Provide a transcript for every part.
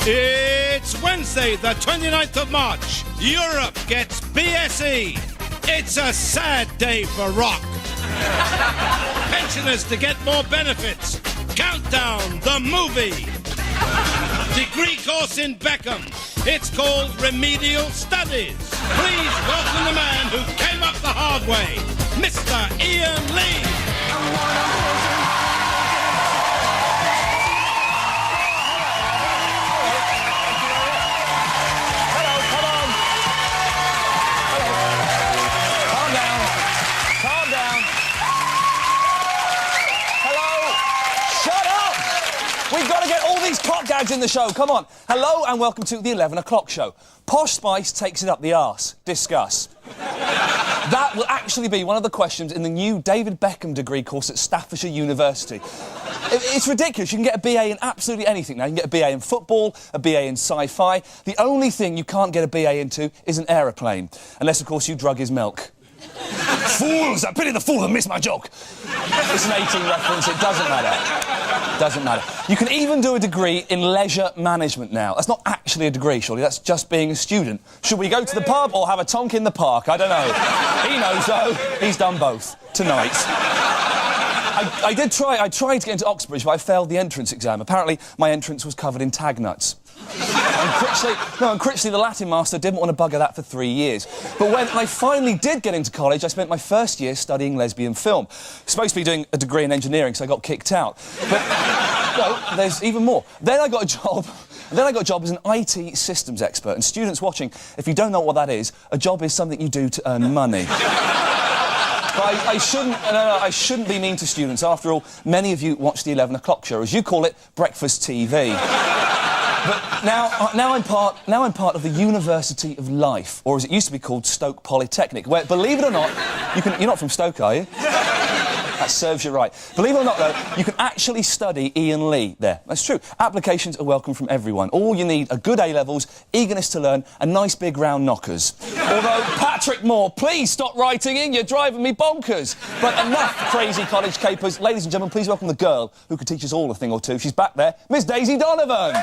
It's Wednesday, the 29th of March. Europe gets BSE. It's a sad day for rock. Pensioners to get more benefits. Countdown, the movie. Degree course in Beckham. It's called Remedial Studies. Please welcome the man who came up the hard way, Mr. Ian Lee. We've got to get all these clock gags in the show, come on. Hello and welcome to the 11 o'clock show. Posh Spice takes it up the arse. Discuss. That will actually be one of the questions in the new David Beckham degree course at Staffordshire University. It's ridiculous. You can get a BA in absolutely anything now. You can get a BA in football, a BA in sci-fi. The only thing you can't get a BA into is an aeroplane. Unless, of course, you drug his milk. Fools! I pity the fool who missed my joke. It's an 18 reference, it doesn't matter. Doesn't matter. You can even do a degree in leisure management now. That's not actually a degree, surely, that's just being a student. Should we go to the pub or have a tonk in the park? I don't know. He knows, though. He's done both. Tonight. I tried to get into Oxbridge, but I failed the entrance exam. Apparently, my entrance was covered in tag nuts. And Critchley, the Latin master, didn't want to bugger that for 3 years. But when I finally did get into college, I spent my first year studying lesbian film. Supposed to be doing a degree in engineering, so I got kicked out. But, no, there's even more. Then I got a job as an IT systems expert. And students watching, if you don't know what that is, a job is something you do to earn money. But I shouldn't be mean to students. After all, many of you watch the 11 o'clock show, as you call it, breakfast TV. But now I'm part of the University of Life, or as it used to be called, Stoke Polytechnic, where, believe it or not, you're not from Stoke, are you? That serves you right. Believe it or not, though, you can actually study Ian Lee there. That's true. Applications are welcome from everyone. All you need are good A-levels, eagerness to learn, and nice big round knockers. Although, Patrick Moore, please stop writing in. You're driving me bonkers. But enough crazy college capers. Ladies and gentlemen, please welcome the girl who could teach us all a thing or two. She's back there, Miss Daisy Donovan.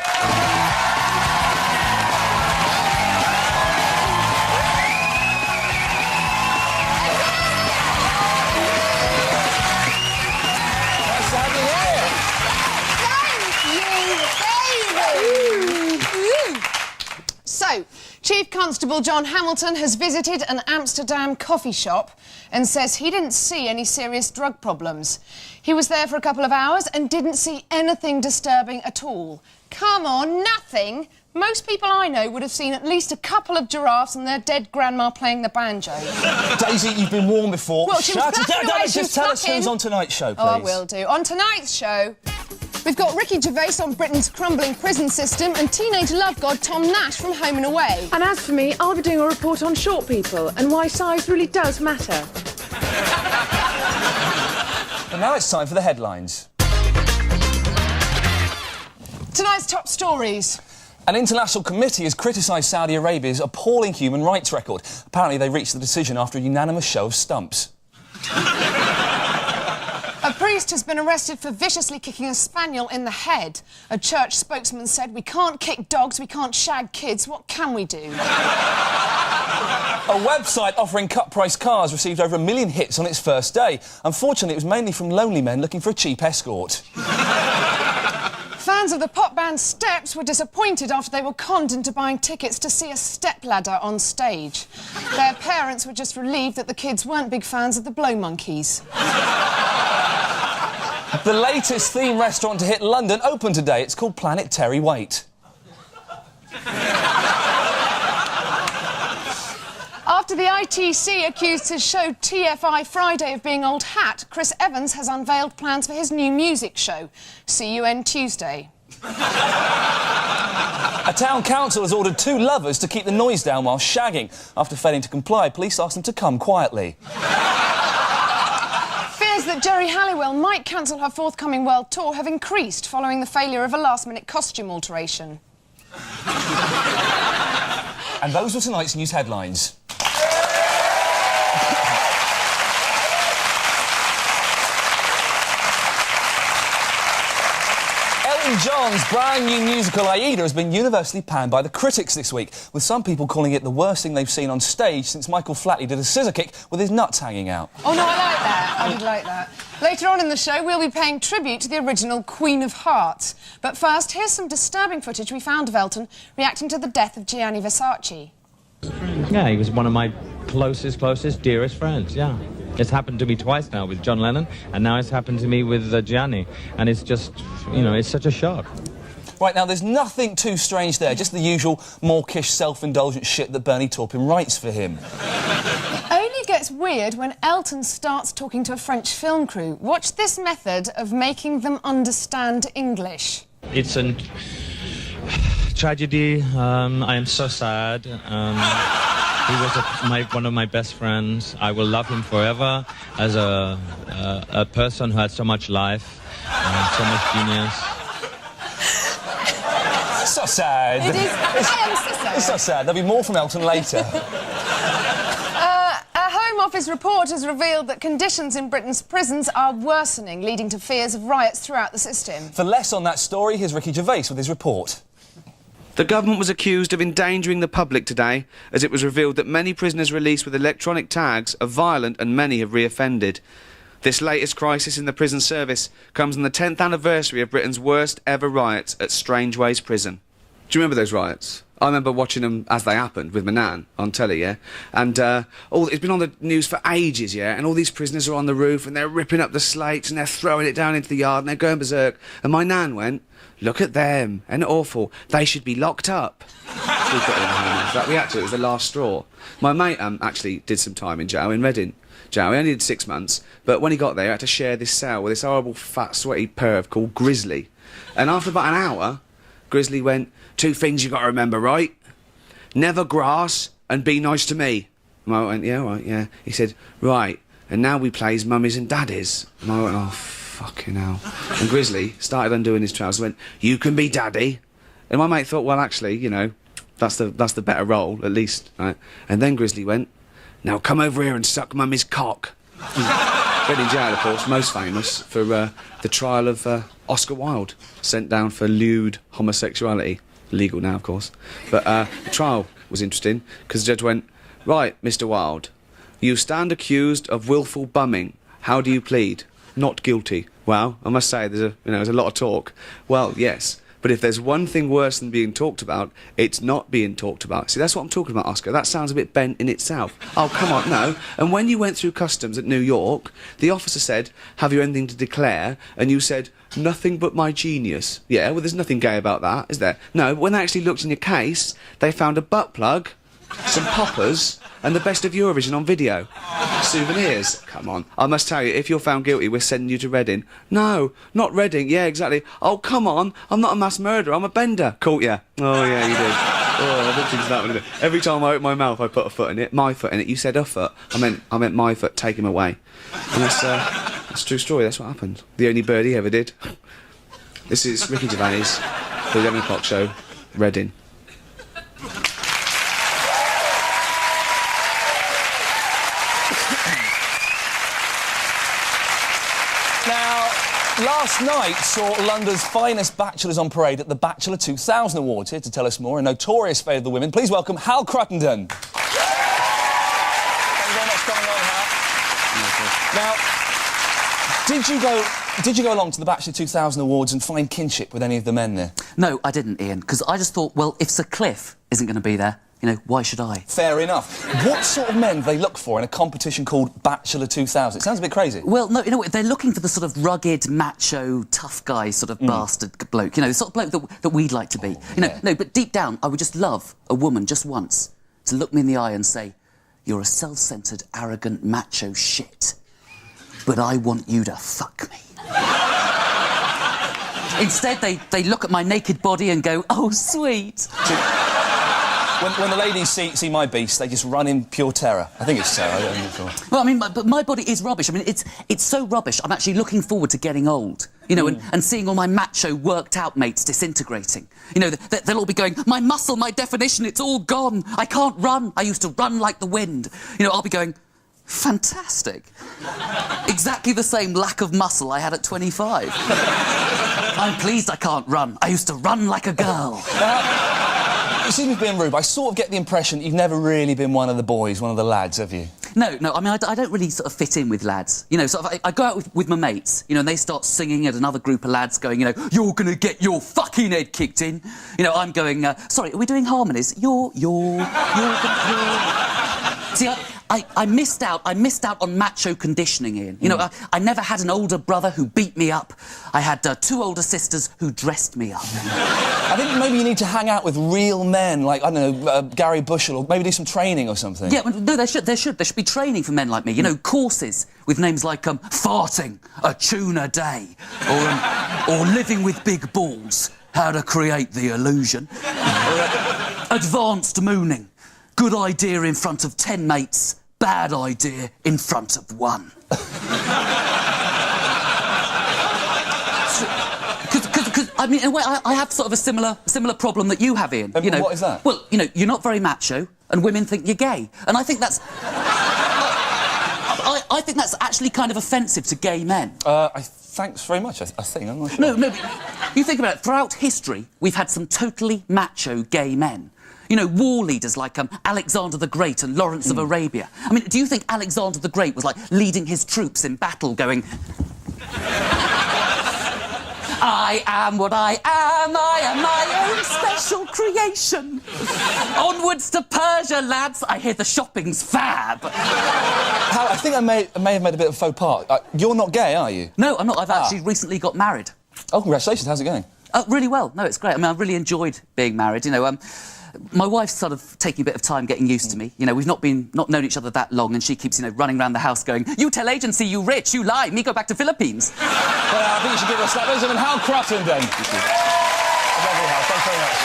So, Chief Constable John Hamilton has visited an Amsterdam coffee shop and says he didn't see any serious drug problems. He was there for a couple of hours and didn't see anything disturbing at all. Come on, nothing? Most people I know would have seen at least a couple of giraffes and their dead grandma playing the banjo. Daisy, you've been warned before. Well, just tell us who's on tonight's show, please. Oh, I will do. On tonight's show, we've got Ricky Gervais on Britain's crumbling prison system and teenage love god Tom Nash from Home and Away. And as for me, I'll be doing a report on short people and why size really does matter. And now it's time for the headlines. Tonight's top stories. An international committee has criticised Saudi Arabia's appalling human rights record. Apparently they reached the decision after a unanimous show of stumps. A priest has been arrested for viciously kicking a spaniel in the head. A church spokesman said, "We can't kick dogs, we can't shag kids, what can we do?" A website offering cut-price cars received over 1 million hits on its first day. Unfortunately, it was mainly from lonely men looking for a cheap escort. Fans of the pop band Steps were disappointed after they were conned into buying tickets to see a stepladder on stage. Their parents were just relieved that the kids weren't big fans of the Blow Monkeys. The latest theme restaurant to hit London opened today. It's called Planet Terry Waite. After the ITC accused his show TFI Friday of being old hat, Chris Evans has unveiled plans for his new music show, CUN Tuesday. A town council has ordered 2 lovers to keep the noise down while shagging. After failing to comply, police asked them to come quietly. Fears that Geri Halliwell might cancel her forthcoming world tour have increased following the failure of a last-minute costume alteration. And those were tonight's news headlines. Elton John's brand new musical Aida has been universally panned by the critics this week, with some people calling it the worst thing they've seen on stage since Michael Flatley did a scissor kick with his nuts hanging out. Oh, no, I like that. I would like that. Later on in the show, we'll be paying tribute to the original Queen of Hearts. But first, here's some disturbing footage we found of Elton reacting to the death of Gianni Versace. Yeah, he was one of my closest, dearest friends, yeah. It's happened to me twice now with John Lennon, and now it's happened to me with Gianni. And it's just, you know, it's such a shock. Right, now, there's nothing too strange there, just the usual mawkish, self-indulgent shit that Bernie Taupin writes for him. It only gets weird when Elton starts talking to a French film crew. Watch this method of making them understand English. It's a tragedy. I am so sad. He was one of my best friends. I will love him forever as a person who had so much life, so much genius. So sad. It is. I am so sad. It's so sad. There'll be more from Elton later. A Home Office report has revealed that conditions in Britain's prisons are worsening, leading to fears of riots throughout the system. For less on that story, here's Ricky Gervais with his report. The government was accused of endangering the public today, as it was revealed that many prisoners released with electronic tags are violent and many have reoffended. This latest crisis in the prison service comes on the 10th anniversary of Britain's worst ever riots at Strangeways Prison. Do you remember those riots? I remember watching them as they happened with my nan on telly, yeah? And it's been on the news for ages, yeah? And all these prisoners are on the roof and they're ripping up the slates and they're throwing it down into the yard and they're going berserk. And my nan went, "Look at them, and awful. They should be locked up." We put it in the home office. We had to. It was the last straw. My mate actually did some time in jail in Reading. Jail. He only did 6 months, but when he got there, he had to share this cell with this horrible, fat, sweaty perv called Grizzly. And after about an hour, Grizzly went, "Two things you got to remember, right? Never grass and be nice to me." And I went, "Yeah, right, yeah." He said, "Right, and now we plays mummies and daddies." And I went, "Oh, fucking hell." And Grizzly started undoing his trousers, went, "You can be daddy." And my mate thought, well, actually, you know, that's the better role, at least, right? And then Grizzly went, "Now come over here and suck mummy's cock." Reading Jail, of course, most famous for the trial of Oscar Wilde, sent down for lewd homosexuality. Legal now, of course. But the trial was interesting, because the judge went, "Right, Mr. Wilde, you stand accused of willful bumming. How do you plead?" "Not guilty." Well, I must say, there's a lot of talk. Well, yes, but if there's one thing worse than being talked about, it's not being talked about. See, that's what I'm talking about, Oscar. That sounds a bit bent in itself. Oh, come on, no. And when you went through customs at New York, the officer said, "Have you anything to declare?" And you said, "Nothing but my genius." Yeah, well, there's nothing gay about that, is there? No, but when they actually looked in your case, they found a butt plug, some poppers, and the best of Eurovision on video. Souvenirs. Come on. I must tell you, if you're found guilty, we're sending you to Reading. "No, not Reading." "Yeah, exactly." "Oh, come on. I'm not a mass murderer. I'm a bender." "Caught ya." "Oh, yeah, you did." Oh, I looked into that one. Every time I opened my mouth, I put a foot in it. My foot in it. You said a foot. I meant my foot. Take him away. And that's a true story. That's what happened. The only bird he ever did. This is Ricky Gervais, the 11 o'clock show, Reading. Now, last night saw London's finest bachelors on parade at the Bachelor 2000 Awards. Here to tell us more, a notorious favourite of the women, please welcome Hal Cruttenden. Thank you very much for coming on, Hal. Now, did you go along to the Bachelor 2000 Awards and find kinship with any of the men there? No, I didn't, Ian, because I just thought, well, if Sir Cliff isn't going to be there, you know, why should I? Fair enough. What sort of men do they look for in a competition called Bachelor 2000? It sounds a bit crazy. Well, no, you know what, they're looking for the sort of rugged, macho, tough guy sort of bastard bloke, you know, the sort of bloke that we'd like to be. You know, no, but deep down, I would just love a woman just once to look me in the eye and say, "You're a self-centred, arrogant, macho shit, but I want you to fuck me." Instead, they look at my naked body and go, "Oh, sweet." When the ladies see my beast, they just run in pure terror. I think it's terror. I don't know. Well, I mean, but my body is rubbish. I mean, it's so rubbish, I'm actually looking forward to getting old. You know, and seeing all my macho, worked-out mates disintegrating. You know, they'll all be going, "My muscle, my definition, it's all gone. I can't run. I used to run like the wind." You know, I'll be going, "Fantastic." Exactly the same lack of muscle I had at 25. I'm pleased I can't run. I used to run like a girl. You seem to be being rude, but I sort of get the impression that you've never really been one of the boys, one of the lads, have you? No, I mean, I don't really sort of fit in with lads. You know, sort of, I go out with my mates, you know, and they start singing at another group of lads going, you know, you're gonna get your fucking head kicked in. You know, I'm going, sorry, are we doing harmonies? You're... See, I missed out on macho conditioning, Ian. You know, I never had an older brother who beat me up. I had 2 older sisters who dressed me up. I think maybe you need to hang out with real men, like, I don't know, Gary Bushell, or maybe do some training or something. Yeah, well, no, there should be training for men like me. You know, courses with names like farting, a tuna day, or living with big balls, how to create the illusion, or advanced mooning, good idea in front of 10 mates, bad idea in front of 1. Because I mean, in a way, I have sort of a similar problem that you have, Ian. You know, what is that? Well, you know, you're not very macho, and women think you're gay, and I think that's. I think that's actually kind of offensive to gay men. Thanks very much. I think I'm not sure. No. You think about it. Throughout history, we've had some totally macho gay men. You know, war leaders like Alexander the Great and Lawrence of Arabia. I mean, do you think Alexander the Great was, like, leading his troops in battle going... I am what I am my own special creation. Onwards to Persia, lads, I hear the shopping's fab. Hal, I think I may have made a bit of a faux pas. You're not gay, are you? No, I'm not. I've actually recently got married. Oh, congratulations. How's it going? Really well. No, it's great. I mean, I really enjoyed being married. You know, my wife's sort of taking a bit of time getting used to me. You know, we've not known each other that long, and she keeps, you know, running around the house going, you tell agency, you rich, you lie, me go back to Philippines. Well, I think you should give us that. Ladies and gentlemen, Hal Cruttenden. Lovely, Hal. Thanks very much.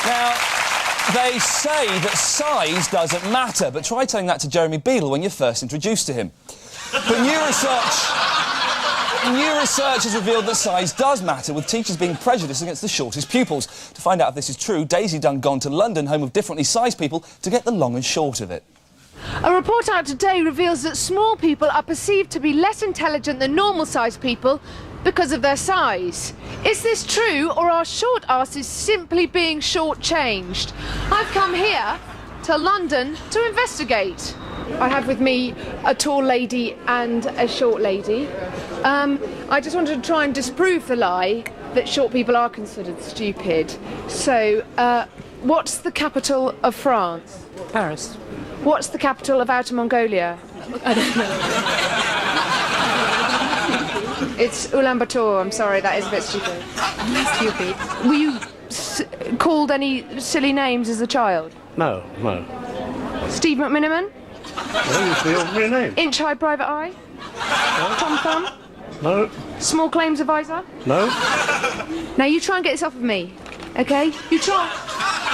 Now, they say that size doesn't matter, but try telling that to Jeremy Beadle when you're first introduced to him. But new research has revealed that size does matter, with teachers being prejudiced against the shortest pupils. To find out if this is true, Daisy Dunn gone to London, home of differently sized people, to get the long and short of it. A report out today reveals that small people are perceived to be less intelligent than normal-sized people because of their size. Is this true, or are short asses simply being short-changed? I've come here to London to investigate. I have with me a tall lady and a short lady. I just wanted to try and disprove the lie that short people are considered stupid. So, what's the capital of France? Paris. What's the capital of Outer Mongolia? I don't know. It's Ulaanbaatar. I'm sorry, that is a bit stupid. Stupid. Were you called any silly names as a child? No. Steve McMiniman? What is your real name? Inch High Private Eye? No. Tom Thumb? No. Small Claims Advisor? No. Now you try and get this off of me, okay? You try.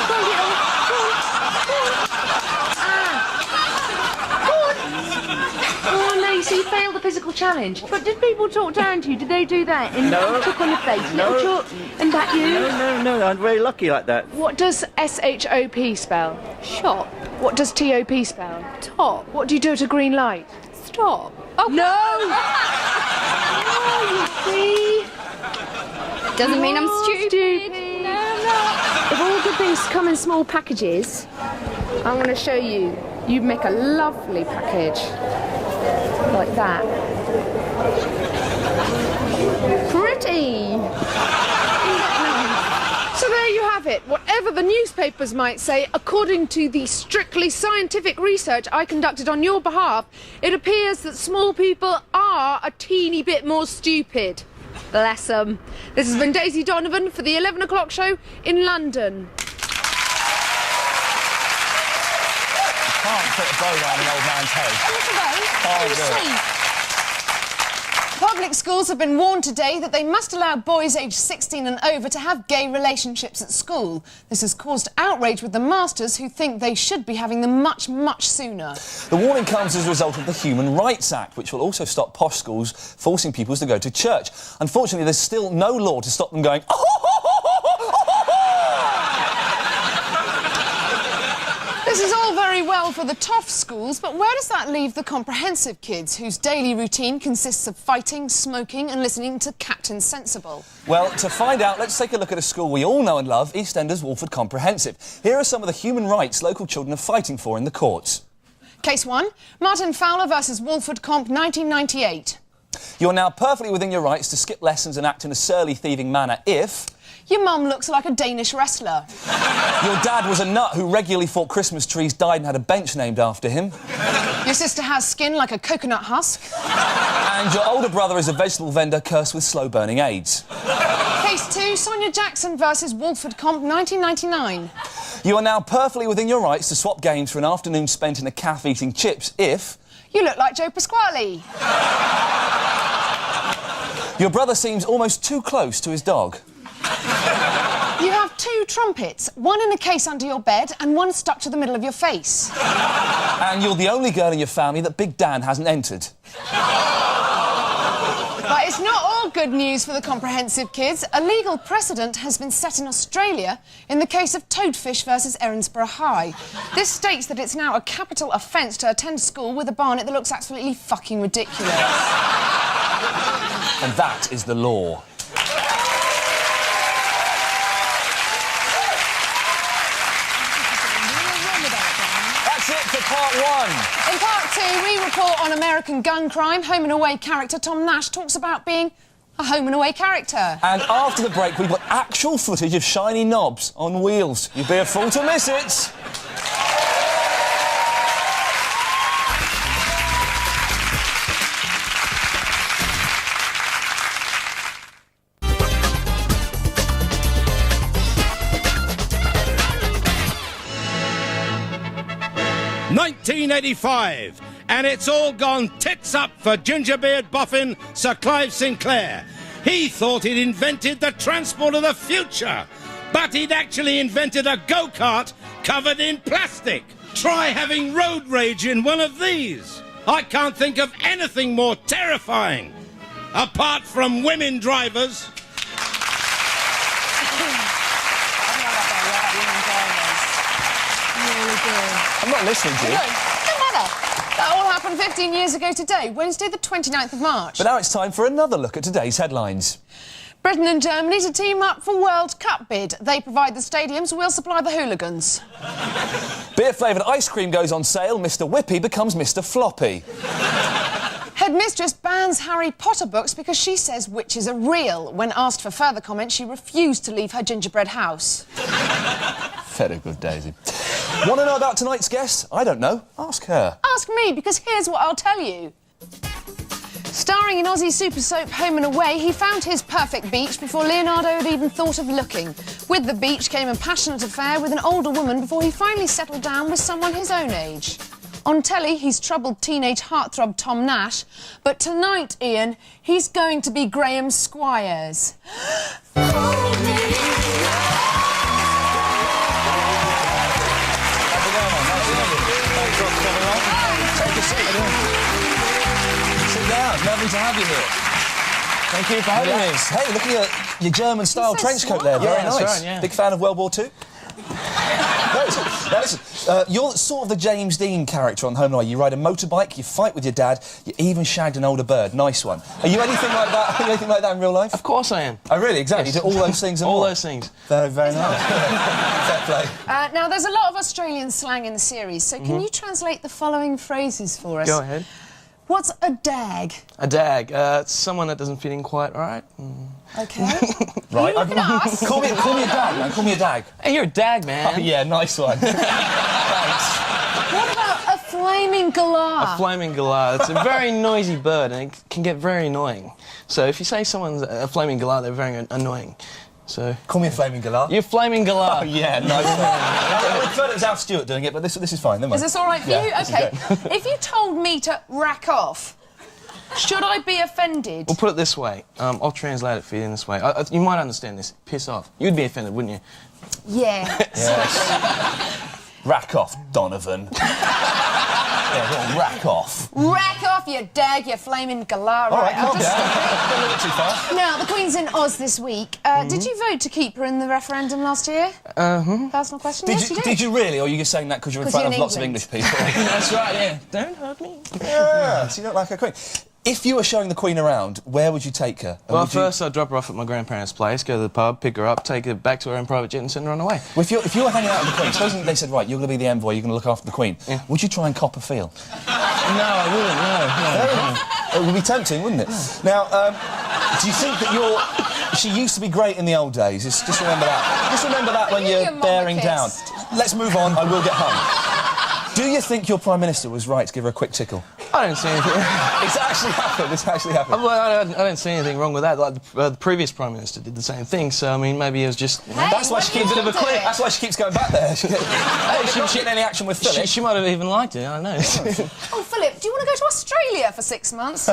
Go on, get off. Go on. Go on, Lacey, you failed the physical challenge. But did people talk down to you? Did they do that? And No. took on your face? No. Little chalk? And that you? No, I'm very lucky like that. What does SHOP spell? Shop. What does TOP spell? Top. What do you do at a green light? Stop. Oh, No! Oh, you see? doesn't mean I'm stupid. No, I'm not. If all good things come in small packages, I'm going to show you. You make a lovely package. Like that. Pretty! So there you have it. Whatever the newspapers might say, according to the strictly scientific research I conducted on your behalf, it appears that small people are a teeny bit more stupid. Bless them. This has been Daisy Donovan for the 11 o'clock show in London. Can't put a bow around an old man's head. Can't do it. Public schools have been warned today that they must allow boys aged 16 and over to have gay relationships at school. This has caused outrage with the masters, who think they should be having them much, much sooner. The warning comes as a result of the Human Rights Act, which will also stop posh schools forcing pupils to go to church. Unfortunately, there's still no law to stop them going... This is all very well for the tough schools, but where does that leave the comprehensive kids, whose daily routine consists of fighting, smoking and listening to Captain Sensible? Well, to find out, let's take a look at a school we all know and love, EastEnders Walford Comprehensive. Here are some of the human rights local children are fighting for in the courts. Case 1, Martin Fowler versus Walford Comp 1998. You're now perfectly within your rights to skip lessons and act in a surly, thieving manner if... Your mum looks like a Danish wrestler. Your dad was a nut who regularly thought Christmas trees died and had a bench named after him. Your sister has skin like a coconut husk. And your older brother is a vegetable vendor cursed with slow-burning AIDS. Case 2, Sonia Jackson versus Walford Comp 1999. You are now perfectly within your rights to swap games for an afternoon spent in a cafe eating chips if... You look like Joe Pasquale. Your brother seems almost too close to his dog. You have 2 trumpets, one in a case under your bed and one stuck to the middle of your face. And you're the only girl in your family that Big Dan hasn't entered. But it's not all good news for the comprehensive kids. A legal precedent has been set in Australia in the case of Toadfish versus Erinsborough High. This states that it's now a capital offence to attend school with a barnet that looks absolutely fucking ridiculous. And that is the law. That's it for part 1. In part 2, we report on American gun crime. Home and Away character Tom Nash talks about being a Home and Away character. And after the break, we've got actual footage of shiny knobs on wheels. You'd be a fool to miss it. ...1985, and it's all gone tits up for gingerbeard boffin Sir Clive Sinclair. He thought he'd invented the transport of the future, but he'd actually invented a go-kart covered in plastic. Try having road rage in one of these. I can't think of anything more terrifying, apart from women drivers. I'm not listening to you. No matter. That all happened 15 years ago today, Wednesday the 29th of March. But now it's time for another look at today's headlines. Britain and Germany to team up for World Cup bid. They provide the stadiums, we'll supply the hooligans. Beer-flavoured ice cream goes on sale, Mr Whippy becomes Mr Floppy. Headmistress bans Harry Potter books because she says witches are real. When asked for further comment, she refused to leave her gingerbread house. Very good, Daisy. Want to know about tonight's guest? I don't know. Ask her. Ask me, because here's what I'll tell you. Starring in Aussie super soap Home and Away, he found his perfect beach before Leonardo had even thought of looking. With the beach came a passionate affair with an older woman before he finally settled down with someone his own age. On telly, he's troubled teenage heartthrob Tom Nash, but tonight, Ian, he's going to be Graham Squires. Lovely to have you here. Thank you for having me. Hey, look at your German-style trench coat there. Very nice. Right, yeah. Big fan of World War II? Now, listen, you're sort of the James Dean character on Home and Away. You ride a motorbike, you fight with your dad, you even shagged an older bird. Nice one. Are you anything like that? Are you anything like that in real life? Of course I am. Oh, really? Exactly. Yes. You do all those things and all more? those things. Very, very nice. Fair play. Now, there's a lot of Australian slang in the series, so can you translate the following phrases for us? Go ahead. What's a dag? A dag. It's someone that doesn't fit in quite right. OK. Right. Can I ask? Call me a dag, man. Call me a dag. Hey, you're a dag, man. Oh, yeah, nice one. Thanks. What about a flaming galah? A flaming galah. It's a very noisy bird and it can get very annoying. So if you say someone's a flaming galah, they're very annoying. So call me a flaming galah. You're flaming galah. Oh, yeah, nice one. I prefer it was Alf Stewart doing it, but this is fine. Is this all right for you? OK. If you told me to rack off, should I be offended? We'll put it this way. I'll translate it for you in this way. You might understand this. Piss off. You'd be offended, wouldn't you? Yeah. Yes. Rack off, Donovan. Yeah, go on, rack off. Rack off, you dag, you flaming galah. All right, calm just down. Go a little too far. Now, the Queen's in Oz this week. Did you vote to keep her in the referendum last year? Personal question? Yes, you did. Did you really, or are you just saying that because you're in 'Cause front you're of in lots of England. English people? That's right, yeah. Don't hug me. Yeah, so you don't like her Queen. If you were showing the Queen around, where would you take her? And Well, would you- first I'd drop her off at my grandparents' place, go to the pub, pick her up, take her back to her own private jet and send her on her way. Well, if you were hanging out with the Queen, supposing they said, right, you're going to be the envoy, you're going to look after the Queen, would you try and cop a feel? No, I wouldn't, no. It would be tempting, wouldn't it? Now, do you think that she used to be great in the old days? Just remember that. Just remember that when you're bearing down. Let's move on, I will get home. Do you think your Prime Minister was right to give her a quick tickle? I don't see anything. It's actually happened, it's actually happened. Well, I don't see anything wrong with that. Like, the previous Prime Minister did the same thing, so, I mean, maybe it was just... That's why she keeps a bit of a clip. That's why she keeps going back there. She's not getting any action with Philip. She might have even liked it, I don't know. Oh, Philip, do you want to go to Australia for 6 months?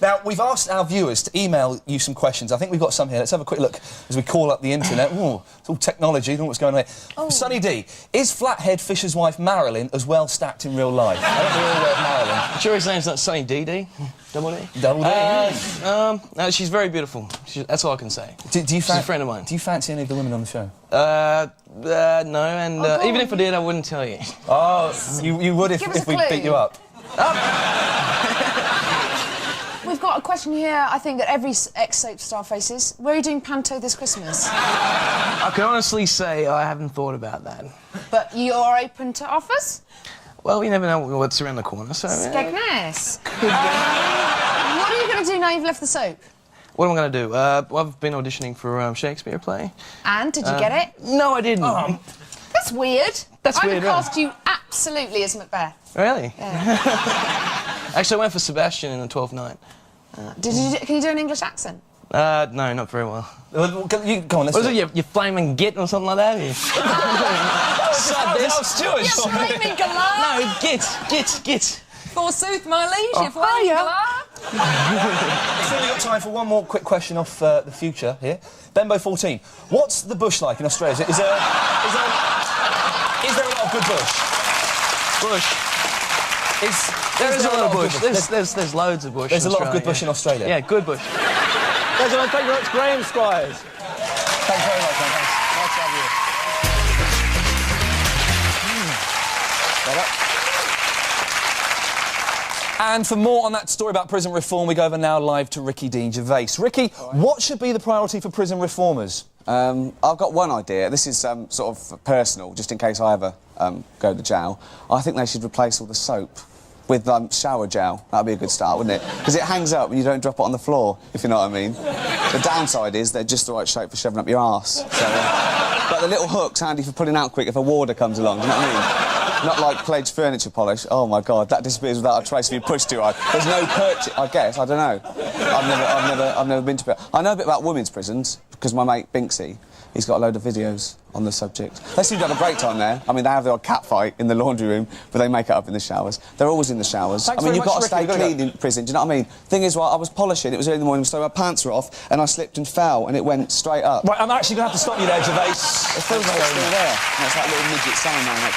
Now, we've asked our viewers to email you some questions. I think we've got some here. Let's have a quick look as we call up the internet. Ooh, it's all technology. I don't know what's going on here. Oh. Sunny D, is Flathead Fisher's wife Marilyn as well stacked in real life? I don't know the real word Marilyn. Sure his name's not Sunny D? Double D? Double D. No, she's very beautiful. That's all I can say. She's a friend of mine. Do you fancy any of the women on the show? No, and even if I did, I wouldn't tell you. Oh, you would if we clue. beat you up. We've got a question here, I think, that every ex-soap star faces. Where are you doing Panto this Christmas? I can honestly say I haven't thought about that. But you're open to offers? Well, you never know what's around the corner, so... Skegness. What are you going to do now you've left the soap? What am I going to do? Well, I've been auditioning for a Shakespeare play. And, did you get it? No, I didn't. That's weird. That's I weird, would cast you absolutely as Macbeth. Really? Yeah. Actually, I went for Sebastian in the 12th Night. Can you do an English accent? No, not very well. Go on, let's What is it, you flaming git or something like that? You flaming galah! No, git. Forsooth, my liege, you flaming galah! So we've got time for one more quick question off the future here. Bembo14, what's the bush like in Australia? Is there a lot of good bush? There is a lot of bush. There's loads of bush. There's a in lot of Australia, good bush in Australia. Yeah, good bush. Thank you very much, Graham Squires. Thanks very much, man. Nice to have you. And for more on that story about prison reform, we go over now live to Ricky Dean Gervais. Ricky, what should be the priority for prison reformers? I've got one idea. This is sort of personal, just in case I ever go to jail. I think they should replace all the soap with shower gel. That'd be a good start, wouldn't it? Because it hangs up and you don't drop it on the floor, if you know what I mean. The downside is they're just the right shape for shoving up your arse. So, but the little hook's handy for pulling out quick if a warder comes along, do you know what I mean? Not like Pledge furniture polish. Oh, my God, that disappears without a trace if you push too hard. There's no purchase, I guess, I don't know. I've never been to... I know a bit about women's prisons, because my mate Binksy, he's got a load of videos on the subject. They seem to have a great time there. I mean, they have their odd cat fight in the laundry room, but they make it up in the showers. They're always in the showers. Thanks I mean, very you've got much, to stay Ricky. clean in prison, do you know what I mean? Thing is, I was polishing, it was early in the morning, so my pants were off, and I slipped and fell, and it went straight up. Right, I'm actually going to have to stop you there, Gervais. It feels like it's still there. And it's like little midget Salmon.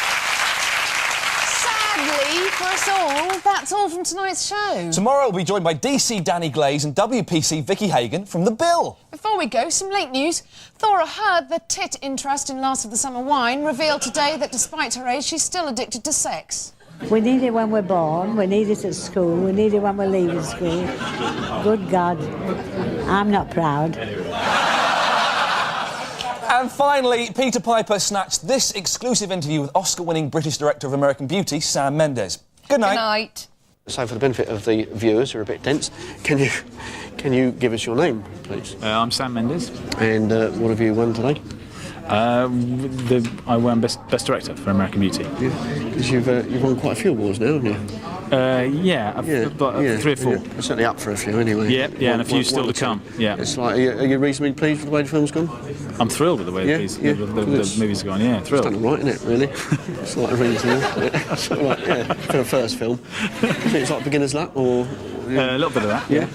Sadly, for us all, that's all from tonight's show. Tomorrow we'll be joined by DC Danny Glaze and WPC Vicky Hagan from The Bill. Before we go, some late news. Thora Hird, the tit interest in Last of the Summer Wine, revealed today that despite her age, she's still addicted to sex. We need it when we're born, we need it at school, we need it when we're leaving school. Good God, I'm not proud. And finally, Peter Piper snatched this exclusive interview with Oscar-winning British director of American Beauty, Sam Mendes. Good night. Good night. So, for the benefit of the viewers who are a bit dense, can you give us your name, please? I'm Sam Mendes. And what have you won today? I won Best Director for American Beauty. Because you've won quite a few awards now, haven't you? I've got 3 or 4. You're certainly up for a few anyway. Yeah, and a few still to come. Yeah. It's like, are you reasonably pleased with the way the film's gone? I'm thrilled with the way the movie's gone. Yeah, thrilled. It's done all right, isn't it? Really. It's like reasonable. It's all right, yeah, for a first film. It's like beginner's luck, or a little bit of that. Yeah.